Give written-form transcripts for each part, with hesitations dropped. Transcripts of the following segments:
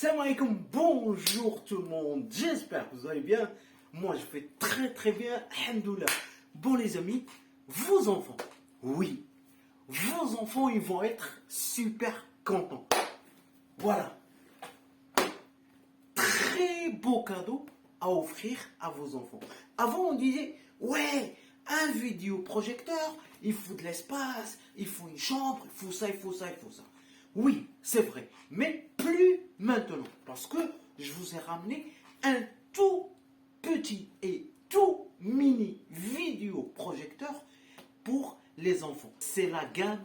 Salam alaikum, bonjour tout le monde, j'espère que vous allez bien. Moi je vais très bien, alhamdoulilah. Bon les amis, vos enfants, oui, vos enfants ils vont être super contents. Voilà, très beau cadeau à offrir à vos enfants. Avant on disait, ouais, un vidéoprojecteur, il faut de l'espace, il faut une chambre, il faut ça, il faut ça, il faut ça. Oui, c'est vrai, mais plus maintenant, parce que je vous ai ramené un tout petit et tout mini vidéoprojecteur pour les enfants. C'est la gamme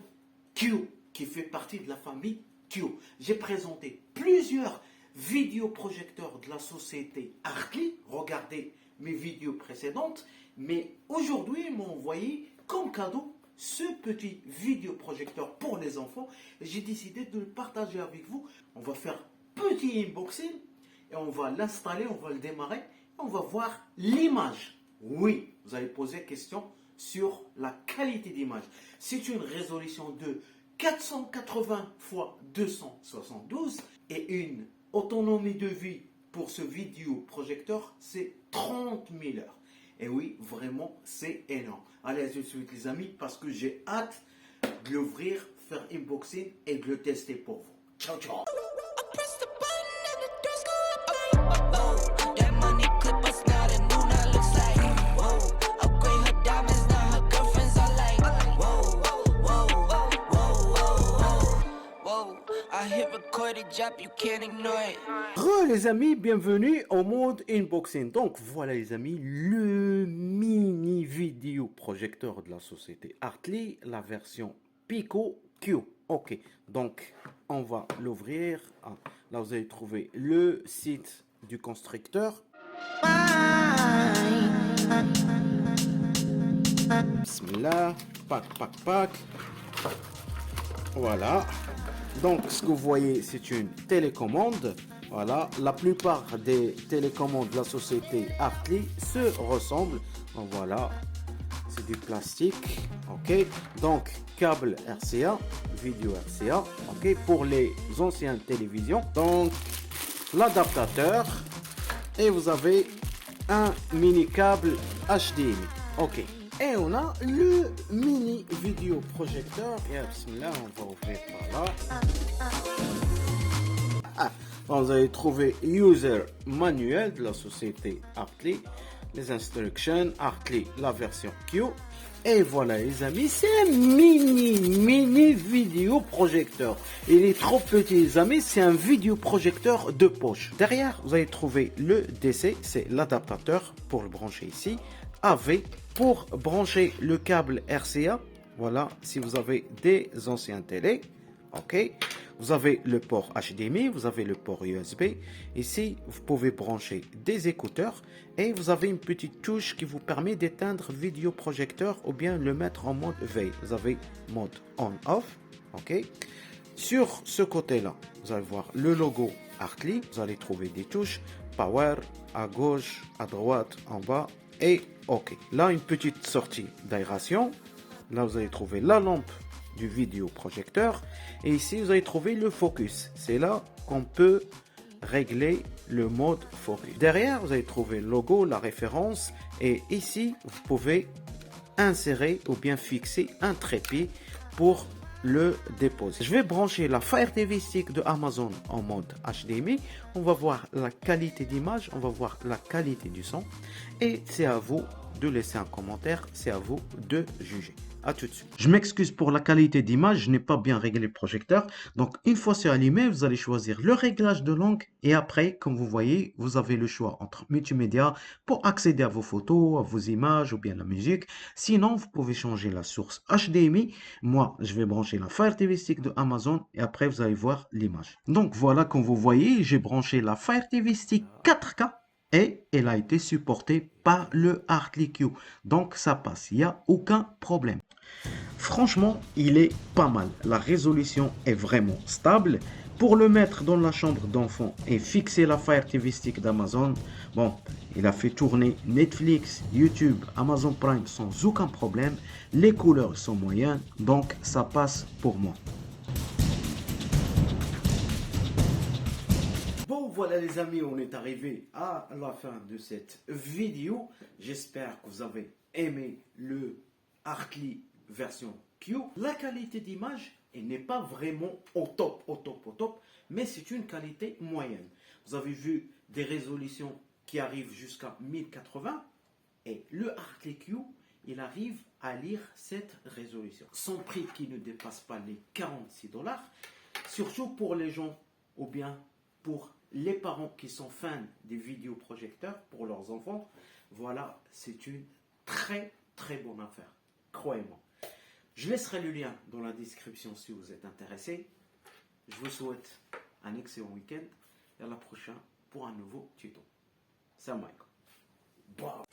Kyo qui fait partie de la famille Kyo. J'ai présenté plusieurs vidéoprojecteurs de la société Artli. Regardez mes vidéos précédentes, mais aujourd'hui ils m'ont envoyé comme cadeau ce petit vidéoprojecteur pour les enfants. J'ai décidé de le partager avec vous. On va faire petit unboxing et on va l'installer, on va le démarrer et on va voir l'image. Oui, vous allez poser question sur la qualité d'image. C'est une résolution de 480 x 272 et une autonomie de vie pour ce vidéoprojecteur, c'est 30 000 heures. Et oui, vraiment, c'est énorme. Allez, à tout de suite les amis, parce que j'ai hâte de l'ouvrir, faire unboxing et de le tester pour vous. Ciao, ciao. Les amis, bienvenue au mode unboxing. Donc voilà les amis, le mini vidéo projecteur de la société Artli, la version Pico Q. Ok, donc on va l'ouvrir. Ah, là vous allez trouver le site du constructeur. Bismillah, pack. Voilà. Donc, ce que vous voyez, c'est une télécommande. Voilà, la plupart des télécommandes de la société Artli se ressemblent. Donc, voilà, c'est du plastique. Ok, donc câble RCA, vidéo RCA. Ok, pour les anciennes télévisions. Donc, l'adaptateur et vous avez un mini câble HDMI. Ok. Et on a le mini vidéoprojecteur. Et bismillah, on va ouvrir par là. Ah, vous allez trouver user manuel de la société Artli, les instructions Artli, la version Q. Et voilà les amis, c'est un mini vidéoprojecteur. Il est trop petit les amis, c'est un vidéoprojecteur de poche. Derrière, vous allez trouver le DC, c'est l'adaptateur pour le brancher ici. AV pour brancher le câble RCA. Voilà, si vous avez des anciens télé, ok. Vous avez le port HDMI, vous avez le port USB. Ici, vous pouvez brancher des écouteurs et vous avez une petite touche qui vous permet d'éteindre vidéoprojecteur ou bien le mettre en mode veille. Vous avez mode on/off, ok. Sur ce côté-là, vous allez voir le logo Artli. Vous allez trouver des touches power à gauche, à droite, en bas. Et ok, là une petite sortie d'aération. Là vous allez trouver la lampe du vidéoprojecteur. Et ici vous allez trouver le focus. C'est là qu'on peut régler le mode focus. Derrière vous allez trouver le logo, la référence. Et ici vous pouvez insérer ou bien fixer un trépied pour le déposer. Je vais brancher la Fire TV Stick de Amazon en mode HDMI. On va voir la qualité d'image, on va voir la qualité du son et c'est à vous de laisser un commentaire, c'est à vous de juger. À tout de suite. Je m'excuse pour la qualité d'image, je n'ai pas bien réglé le projecteur. Donc une fois c'est allumé, vous allez choisir le réglage de langue et après, comme vous voyez, vous avez le choix entre multimédia pour accéder à vos photos, à vos images ou bien la musique. Sinon, vous pouvez changer la source HDMI. Moi, je vais brancher la Fire TV Stick de Amazon et après vous allez voir l'image. Donc voilà, comme vous voyez, j'ai branché la Fire TV Stick 4K. Et elle a été supportée par le Artli Q. Donc ça passe, il n'y a aucun problème. Franchement, il est pas mal. La résolution est vraiment stable. Pour le mettre dans la chambre d'enfant et fixer la Fire TV Stick d'Amazon, bon, il a fait tourner Netflix, YouTube, Amazon Prime sans aucun problème. Les couleurs sont moyennes, donc ça passe pour moi. voilà les amis, on est arrivé à la fin de cette vidéo. J'espère que vous avez aimé le Hartley version Q. La qualité d'image, elle n'est pas vraiment au top, mais c'est une qualité moyenne. Vous avez vu des résolutions qui arrivent jusqu'à 1080 et le Hartley Q, il arrive à lire cette résolution. Son prix qui ne dépasse pas les 46 $, surtout pour les gens ou bien pour les parents qui sont fans des vidéoprojecteurs pour leurs enfants. Voilà, c'est une très bonne affaire, croyez-moi. Je laisserai le lien dans la description si vous êtes intéressé. Je vous souhaite un excellent week-end et à la prochaine pour un nouveau tuto. Salam alaikum.